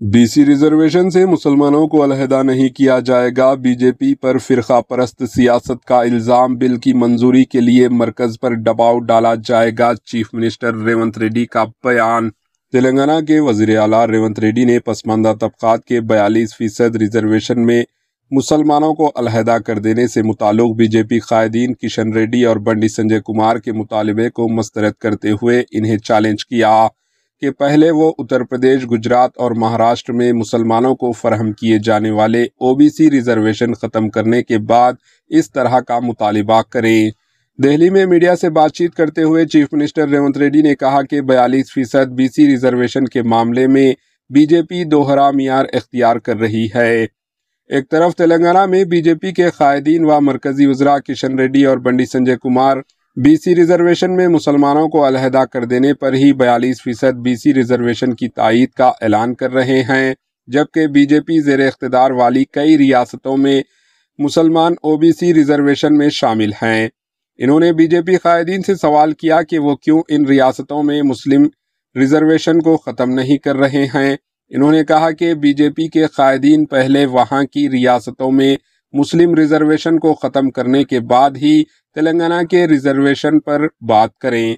BC reservation से मुसलमानों को अलहदा नहीं किया जाएगा। बीजेपी पर फिरका परस्त सियासत का इल्जाम। बिल की मंजूरी के लिए मरकज पर दबाव डाला जाएगा। चीफ मिनिस्टर रेवंत रेड्डी का बयान। तेलंगाना के वजीर आला रेवंत रेड्डी ने पसमानदा तबकात के 42% रिजर्वेशन में मुसलमानों को अलहदा कर देने से मुताल्लिक बीजेपी कायदीन किशन रेड्डी और बंडी संजय कुमार के मुतालबे को मुस्तरद करते हुए इन्हें चैलेंज किया कि पहले वो उत्तर प्रदेश, गुजरात और महाराष्ट्र में मुसलमानों को फराहम किए जाने वाले ओबीसी रिजर्वेशन ख़त्म करने के बाद इस तरह का मुतालिबा करें। दिल्ली में मीडिया से बातचीत करते हुए चीफ मिनिस्टर रेवंत रेड्डी ने कहा कि 42% बीसी रिजर्वेशन के मामले में बीजेपी दोहरा मियार इख्तियार कर रही है। एक तरफ तेलंगाना में बीजेपी के कायदीन व मरकजी वज़रा किशन रेड्डी और बंडी संजय कुमार बीसी रिजर्वेशन में मुसलमानों को अलहदा कर देने पर ही 42% बीसी रिजर्वेशन की तायीद का ऐलान कर रहे हैं, जबकि बीजेपी ज़ेर इख्तिदार वाली कई रियासतों में मुसलमान ओबीसी रिजर्वेशन में शामिल हैं। इन्होंने बीजेपी कायदीन से सवाल किया कि वो क्यों इन रियासतों में मुस्लिम रिजर्वेशन को ख़त्म नहीं कर रहे हैं। इन्होंने कहा कि बीजेपी के कायदीन पहले वहाँ की रियासतों में मुस्लिम रिजर्वेशन को ख़त्म करने के बाद ही तेलंगाना के रिजर्वेशन पर बात करें।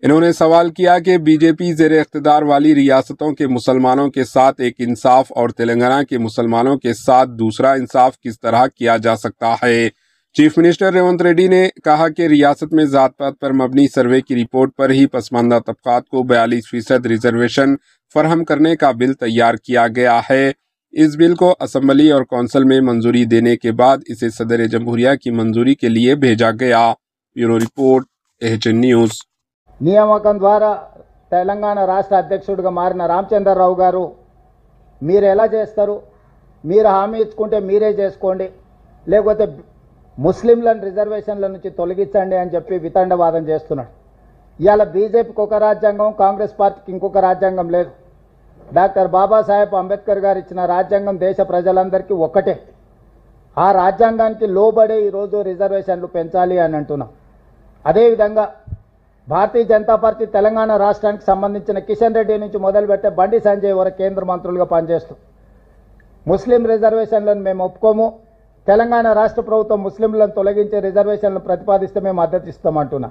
इन्होंने सवाल किया कि बीजेपी ज़ेर इख्तिदार वाली रियासतों के मुसलमानों के साथ एक इंसाफ और तेलंगाना के मुसलमानों के साथ दूसरा इंसाफ किस तरह किया जा सकता है। चीफ मिनिस्टर रेवंत रेड्डी ने कहा कि रियासत में जात पात पर मबनी सर्वे की रिपोर्ट पर ही पसमानदा तबकात को 42% रिजर्वेशन फराहम करने का बिल तैयार किया गया है। इस बिल को असम्बली और कौंसिल में मंजूरी देने के बाद इसे सदर जमहूरिया की मंजूरी के लिए भेजा गया। Bureau report, HN news. నియామకం ద్వారా తెలంగాణ రాష్ట్ర అధ్యక్షుడిగా మారిన రామచంద్రరావు గారు మీరు ఎలా చేస్తారు? మీరు హామీ ఇచ్చుకుంటే మీరే చేసుకోండి, లేకపోతే ముస్లింలను రిజర్వేషన్ల నుంచి తొలగించండి అని చెప్పి వితండవాదం చేస్తున్నాడు. ఇవాళ బీజేపీకి ఒక రాజ్యాంగం, కాంగ్రెస్ పార్టీకి ఇంకొక రాజ్యాంగం లేదు. డాక్టర్ బాబాసాహెబ్ అంబేద్కర్ గారు ఇచ్చిన రాజ్యాంగం దేశ ప్రజలందరికీ ఒక్కటే. ఆ రాజ్యాంగానికి లోబడే ఈరోజు రిజర్వేషన్లు పెంచాలి అని అంటున్నాం. అదేవిధంగా భారతీయ జనతా పార్టీ తెలంగాణ రాష్ట్రానికి సంబంధించిన కిషన్ రెడ్డి నుంచి మొదలుపెట్టే బండి సంజయ్ వరకు కేంద్ర మంత్రులుగా పనిచేస్తూ ముస్లిం రిజర్వేషన్లను మేము ఒప్పుకోము, తెలంగాణ రాష్ట్ర ప్రభుత్వం ముస్లింలను తొలగించే రిజర్వేషన్లను ప్రతిపాదిస్తే మేము మద్దతు ఇస్తామంటున్నా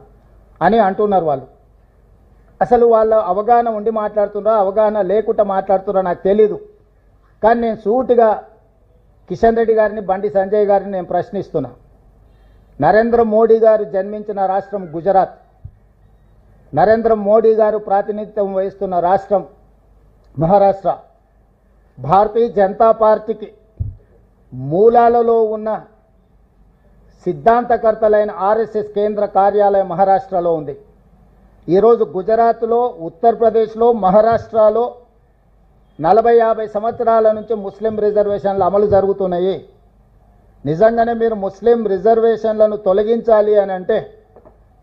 అంటున్నారు వాళ్ళు. అసలు వాళ్ళ అవగాహన ఉండి మాట్లాడుతున్నారా, అవగాహన లేకుండా మాట్లాడుతున్నారా నాకు తెలీదు. కానీ నేను సూటిగా కిషన్ రెడ్డి గారిని, బండి సంజయ్ గారిని నేను ప్రశ్నిస్తున్నా. నరేంద్ర మోడీ గారు జన్మించిన రాష్ట్రం గుజరాత్, నరేంద్ర మోడీ గారు ప్రాతినిధ్యం వహిస్తున్న రాష్ట్రం మహారాష్ట్ర. భారతీయ జనతా పార్టీకి మూలాలలో ఉన్న సిద్ధాంతకర్తలైన ఆర్ఎస్ఎస్ కేంద్ర కార్యాలయం మహారాష్ట్రలో ఉంది. ఈరోజు గుజరాత్లో, ఉత్తరప్రదేశ్లో, మహారాష్ట్రలో 40-50 సంవత్సరాల నుంచి ముస్లిం రిజర్వేషన్లు అమలు జరుగుతున్నాయి. నిజంగానే మీరు ముస్లిం రిజర్వేషన్లను తొలగించాలి అని అంటే,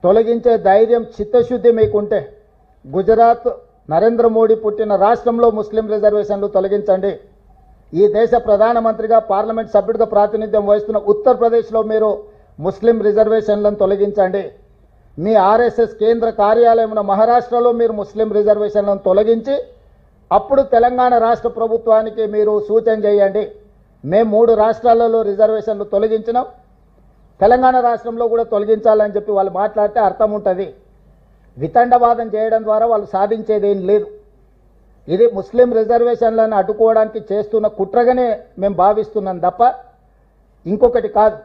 తొలగించే ధైర్యం, చిత్తశుద్ధి మీకుంటే గుజరాత్ నరేంద్ర మోడీ పుట్టిన రాష్ట్రంలో ముస్లిం రిజర్వేషన్లు తొలగించండి. ఈ దేశ ప్రధానమంత్రిగా, పార్లమెంట్ సభ్యుడిగా ప్రాతినిధ్యం వహిస్తున్న ఉత్తరప్రదేశ్లో మీరు ముస్లిం రిజర్వేషన్లను తొలగించండి. మీ ఆర్ఎస్ఎస్ కేంద్ర కార్యాలయం మహారాష్ట్రలో మీరు ముస్లిం రిజర్వేషన్లను తొలగించి అప్పుడు తెలంగాణ రాష్ట్ర ప్రభుత్వానికి మీరు సూచన చేయండి. మేము 3 రాష్ట్రాలలో రిజర్వేషన్లు తొలగించినాం, తెలంగాణ రాష్ట్రంలో కూడా తొలగించాలని చెప్పి వాళ్ళు మాట్లాడితే అర్థం ఉంటుంది. వితండవాదం చేయడం ద్వారా వాళ్ళు సాధించేదేం లేదు. ఇది ముస్లిం రిజర్వేషన్లను అడ్డుకోవడానికి చేస్తున్న కుట్రగానే మేము భావిస్తున్నాం తప్ప ఇంకొకటి కాదు.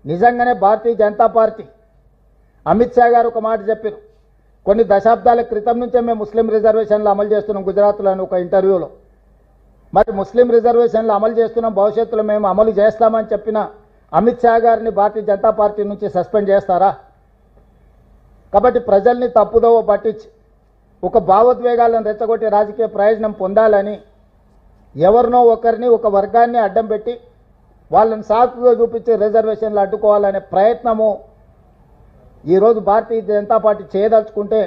నిజంగానే భారతీయ జనతా పార్టీ, అమిత్ షా గారు ఒక మాట చెప్పారు, కొన్ని దశాబ్దాల క్రితం నుంచే మేము ముస్లిం రిజర్వేషన్లు అమలు చేస్తున్నాం గుజరాత్లో అని ఒక ఇంటర్వ్యూలో. మరి ముస్లిం రిజర్వేషన్లు అమలు చేస్తున్నాం, భవిష్యత్తులో మేము అమలు చేస్తామని చెప్పిన అమిత్ షా గారిని భారతీయ జనతా పార్టీ నుంచి సస్పెండ్ చేస్తారా? కాబట్టి ప్రజల్ని తప్పుదోవ పట్టించి ఒక భావోద్వేగాలను రెచ్చగొట్టి రాజకీయ ప్రయోజనం పొందాలని ఎవరినో ఒకరిని, ఒక వర్గాన్ని అడ్డం పెట్టి వాళ్ళని సాకుగా చూపించి రిజర్వేషన్లు అడ్డుకోవాలనే ప్రయత్నము ఈరోజు భారతీయ జనతా పార్టీ చేయదలుచుకుంటే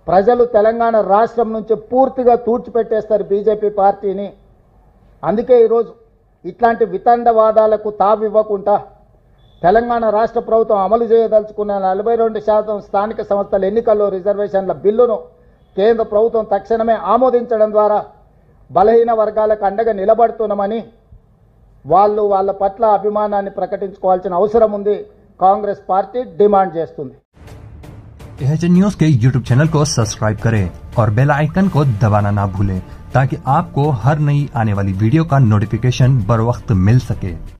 ప్రజలు తెలంగాణ రాష్ట్రం నుంచి పూర్తిగా తూర్చిపెట్టేస్తారు బీజేపీ పార్టీని. అందుకే ఈరోజు ఇట్లాంటి వితండవాదాలకు తావివ్వకుండా తెలంగాణ రాష్ట్ర ప్రభుత్వం అమలు చేయదలుచుకున్న 42% స్థానిక సంస్థల ఎన్నికల్లో రిజర్వేషన్ల బిల్లును కేంద్ర ప్రభుత్వం తక్షణమే ఆమోదించడం ద్వారా బలహీన వర్గాలకు అండగా నిలబడుతున్నామని వాళ్ళు వాళ్ళ పట్ల అభిమానాన్ని ప్రకటించుకోవాల్సిన అవసరం ఉంది. కాంగ్రెస్ పార్టీ డిమాండ్ చేస్తుంది. एएचएन न्यूज के यूट्यूब चैनल को सब्सक्राइब करें और बेल आइकन को दबाना ना भूलें ताकि आपको हर नई आने वाली वीडियो का नोटिफिकेशन बर वक्त मिल सके.